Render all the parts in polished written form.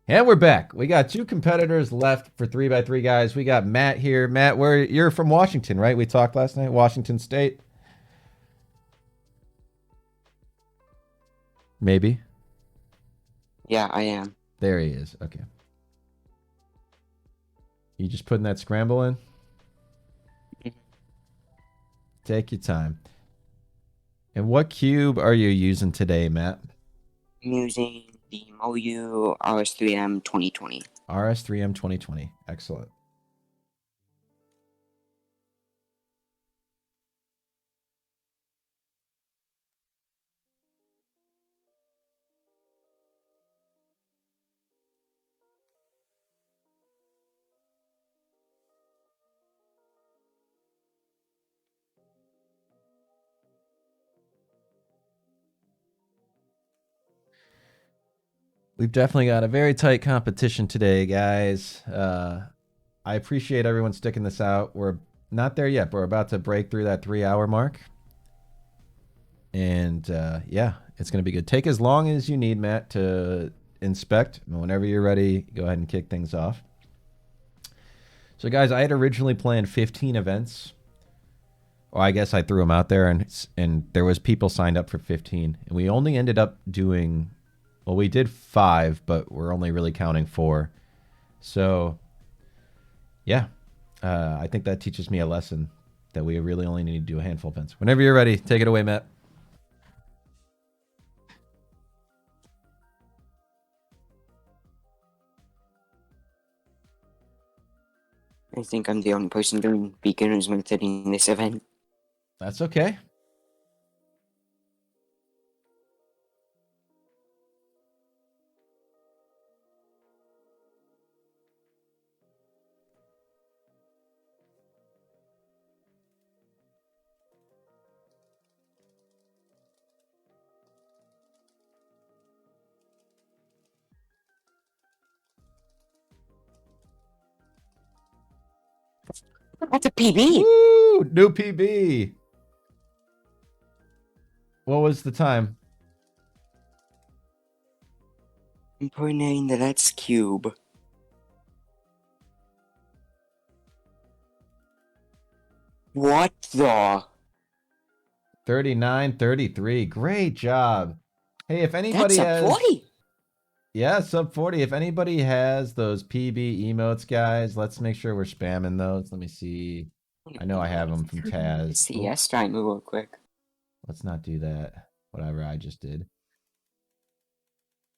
And we're back. We got two competitors left for 3x3 guys. We got Matt here. Matt, where you're from Washington, right? We talked last night. Washington State. Maybe. Yeah, I am. There he is. Okay. You just putting that scramble in? Take your time. And what cube are you using today, Matt? I'm using the MOU RS3M 2020. RS3M 2020. Excellent. We've definitely got a very tight competition today, guys. I appreciate everyone sticking this out. We're not there yet, but we're about to break through that 3 hour mark. And yeah, it's going to be good. Take as long as you need, Matt, to inspect. And whenever you're ready, go ahead and kick things off. So, guys, I had originally planned 15 events. Well, I guess I threw them out there, and there was people signed up for 15, and we only ended up doing, well, we did 5, but we're only really counting 4. So, yeah, I think that teaches me a lesson that we really only need to do a handful of events. Whenever you're ready, take it away, Matt. I think I'm the only person doing beginner's method in this event. That's okay. That's a PB! Woo! New PB. What was the time? I'm putting it in the Let's Cube. What the? 39:33. Great job. Hey, if That's anybody a has, 40! yeah, sub 40. If anybody has those PB emotes, guys, let's make sure we're spamming those. Let me see. I know I have them from Taz. See, let's try and move real quick. Let's not do that. Whatever I just did.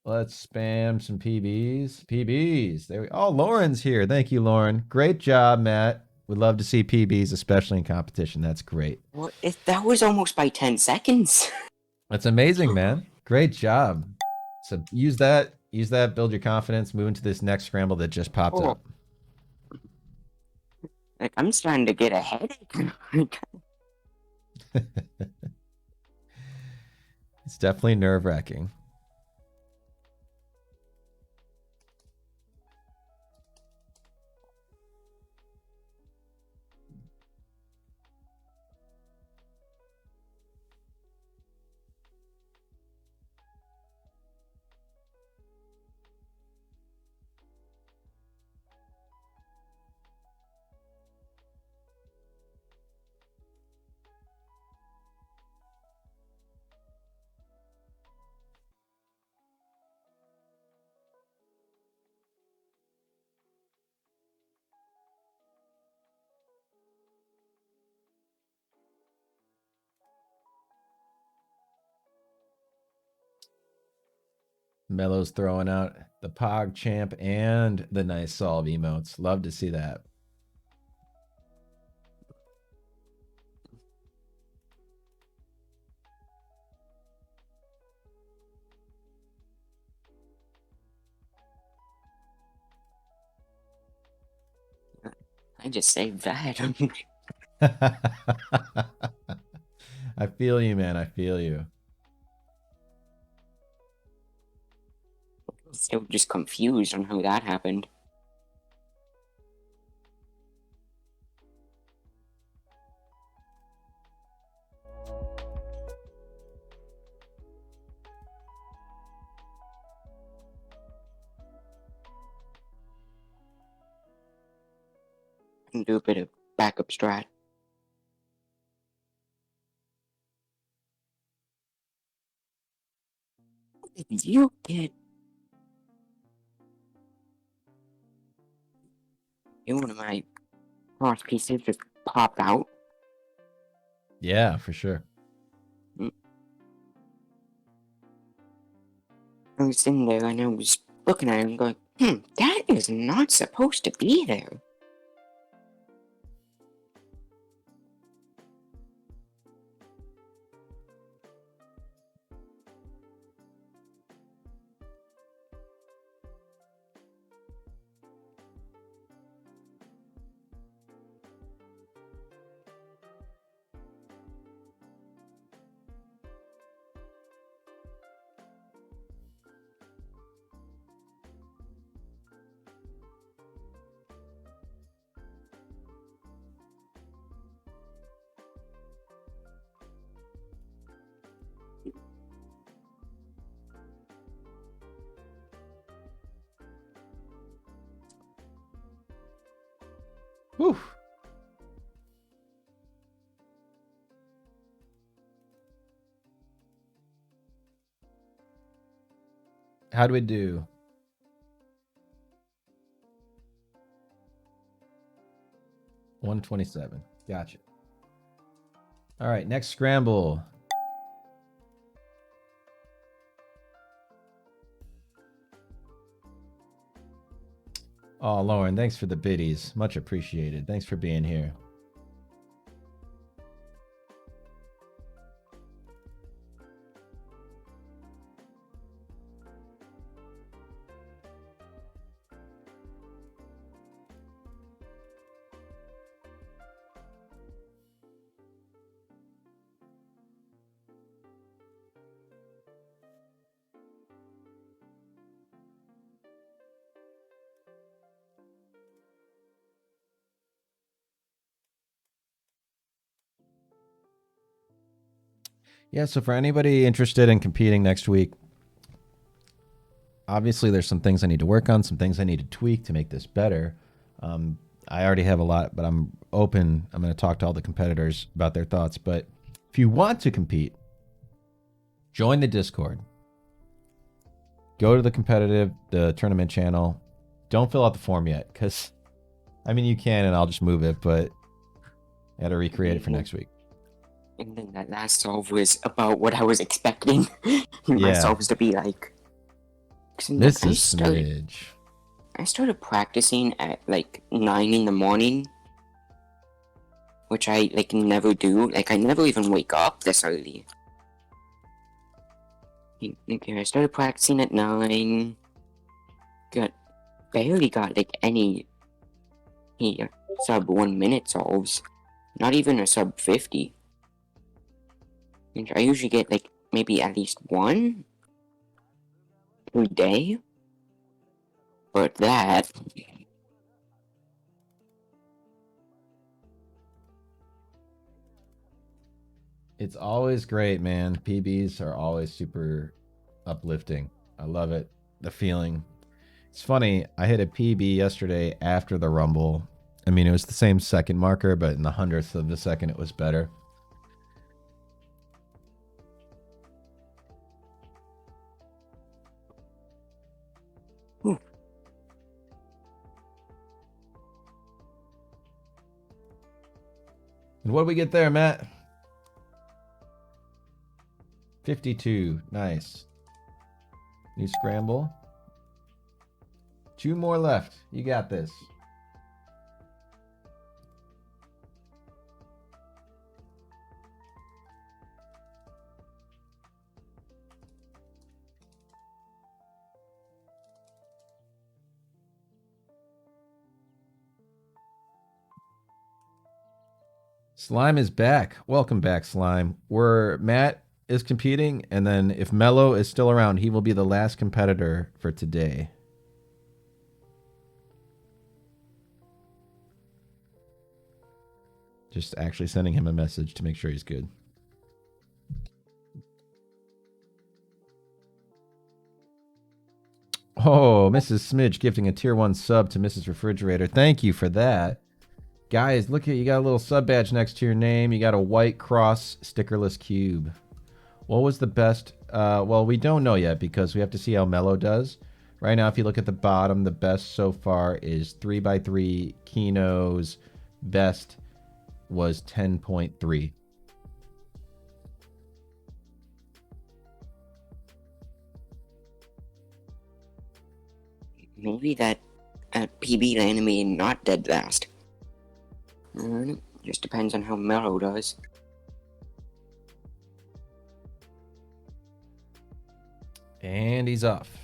Let's spam some PBs. PBs. There we Oh, Lauren's here. Thank you, Lauren. Great job, Matt. We'd love to see PBs, especially in competition. That's great. What? That was almost by 10 seconds. That's amazing, man. Great job. So use that. Use that. Build your confidence. Move into this next scramble that just popped Oh. up. Like, I'm starting to get a headache. It's definitely nerve-wracking. Mello's throwing out the Pog Champ and the nice solve emotes. Love to see that. I just saved that. I feel you, man. I feel you. Still just confused on how that happened. can do a bit of backup strat. What did you get? One of my cross pieces just popped out. Yeah, for sure. I was sitting there and I was looking at it and going, that is not supposed to be there. Whew. How do we do? $127. Gotcha. All right, next scramble. Oh, Lauren, thanks for the biddies. Much appreciated. Thanks for being here. Yeah, so for anybody interested in competing next week, obviously there's some things I need to work on, some things I need to tweak to make this better. I already have a lot, but I'm open. I'm going to talk to all the competitors about their thoughts. But if you want to compete, join the Discord. Go to the tournament channel. Don't fill out the form yet, because, I mean, you can, and I'll just move it, but I got to recreate it for next week. And then that last solve was about what I was expecting my solves to be like. MegaSmidge. I started practicing at like 9 in the morning, which I like never do. Like I never even wake up this early. Okay, I started practicing at 9. Barely got like any sub 1 minute solves. Not even a sub 50. And I usually get like maybe at least one per day. But that. It's always great, man. PBs are always super uplifting. I love it. The feeling. It's funny. I hit a PB yesterday after the Rumble. I mean, it was the same second marker, but in the 100th of the second, it was better. Whew. And what did we get there, Matt? 52. Nice. New scramble. 2 more left. You got this. Slime is back. Welcome back, Slime. Where Matt is competing, and then if Mello is still around, he will be the last competitor for today. Just actually sending him a message to make sure he's good. Oh, Mrs. Smidge gifting a tier 1 sub to Mrs. Refrigerator. Thank you for that. Guys, look at you got a little sub badge next to your name. You got a white cross stickerless cube. What was the best? Well, we don't know yet because we have to see how Mellow does. Right now, if you look at the bottom, the best so far is 3x3. Kino's best was 10.3. Maybe that PB anime not dead last. Just depends on how Mellow does. And he's off.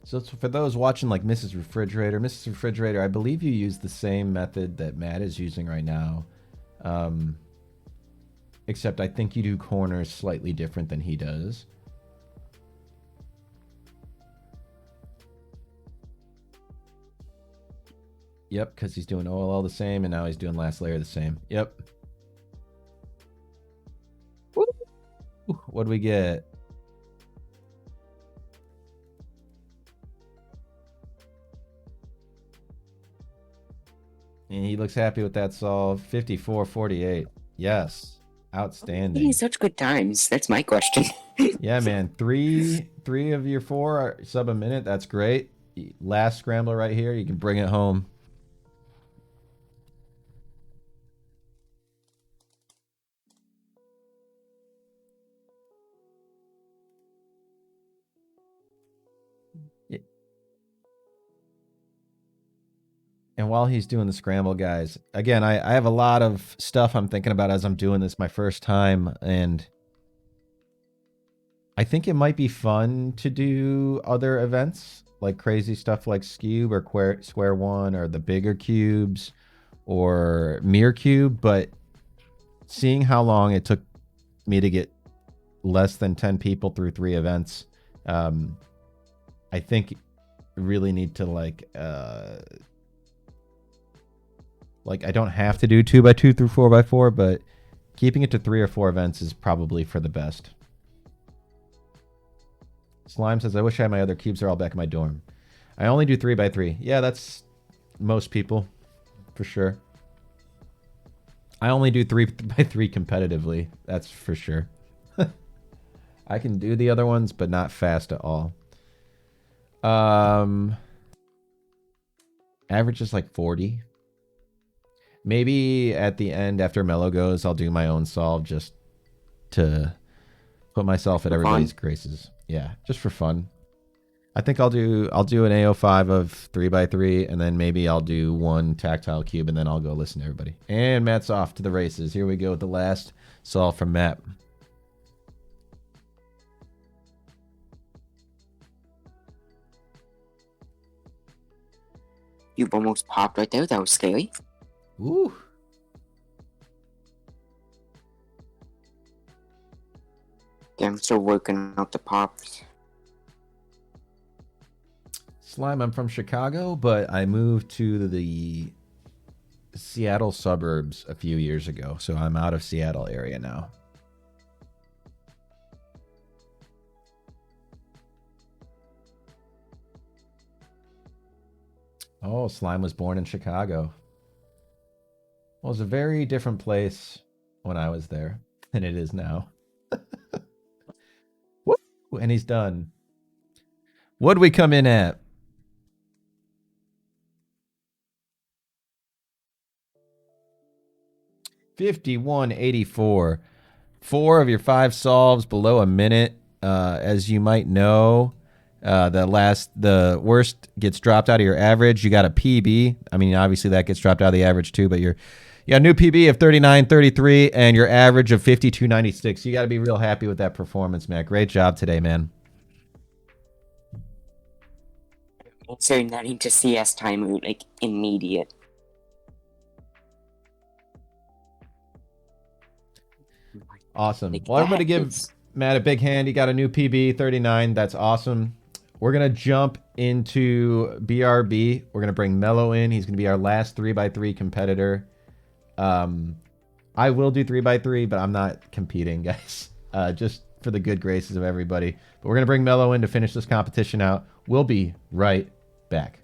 So for those watching like Mrs. Refrigerator, I believe you use the same method that Matt is using right now. Except I think you do corners slightly different than he does. Yep, because he's doing OLL the same, and now he's doing last layer the same. Yep. What do we get? And he looks happy with that solve. 54-48. Yes. Outstanding. Getting such good times. That's my question. Yeah, man. Three of your 4 are sub a minute. That's great. Last scrambler right here. You can bring it home. And while he's doing the scramble, guys, again, I have a lot of stuff I'm thinking about as I'm doing this my first time, and I think it might be fun to do other events, like crazy stuff like Scube or Square One or the bigger cubes or Mirror Cube, but seeing how long it took me to get less than 10 people through 3 events, I think really need to like I don't have to do 2x2 through 4x4, but keeping it to 3 or 4 events is probably for the best. Slime says, I wish I had my other cubes. They're all back in my dorm. I only do 3x3. Yeah, that's most people, for sure. I only do 3x3 competitively. That's for sure. I can do the other ones, but not fast at all. Average is like 40. Maybe at the end, after Mellow goes, I'll do my own solve just to put myself at everybody's graces. Yeah, just for fun. I think I'll do an AO5 of 3x3, and then maybe I'll do 1 tactile cube, and then I'll go listen to everybody. And Matt's off to the races. Here we go with the last solve from Matt. You've almost popped right there. That was scary. Ooh. Yeah, I'm still working out the pops. Slime, I'm from Chicago, but I moved to the Seattle suburbs a few years ago, so I'm out of Seattle area now. Oh, Slime was born in Chicago. Well, it's a very different place when I was there than it is now. And he's done. What'd we come in at? $51.84. 4 of your 5 solves below a minute. As you might know, the worst gets dropped out of your average. You got a PB. I mean, obviously that gets dropped out of the average too, but you got a new PB of 39.33 and your average of 52.96. You got to be real happy with that performance, Matt. Great job today, man. Inserting that into CS time, like immediate. Awesome. Like Well, everybody that, give it's Matt a big hand. He got a new PB 39. That's awesome. We're going to jump into BRB. We're going to bring Mello in. He's going to be our last 3x3 competitor. I will do 3x3, but I'm not competing, guys. Just for the good graces of everybody. But we're going to bring Mello in to finish this competition out. We'll be right back.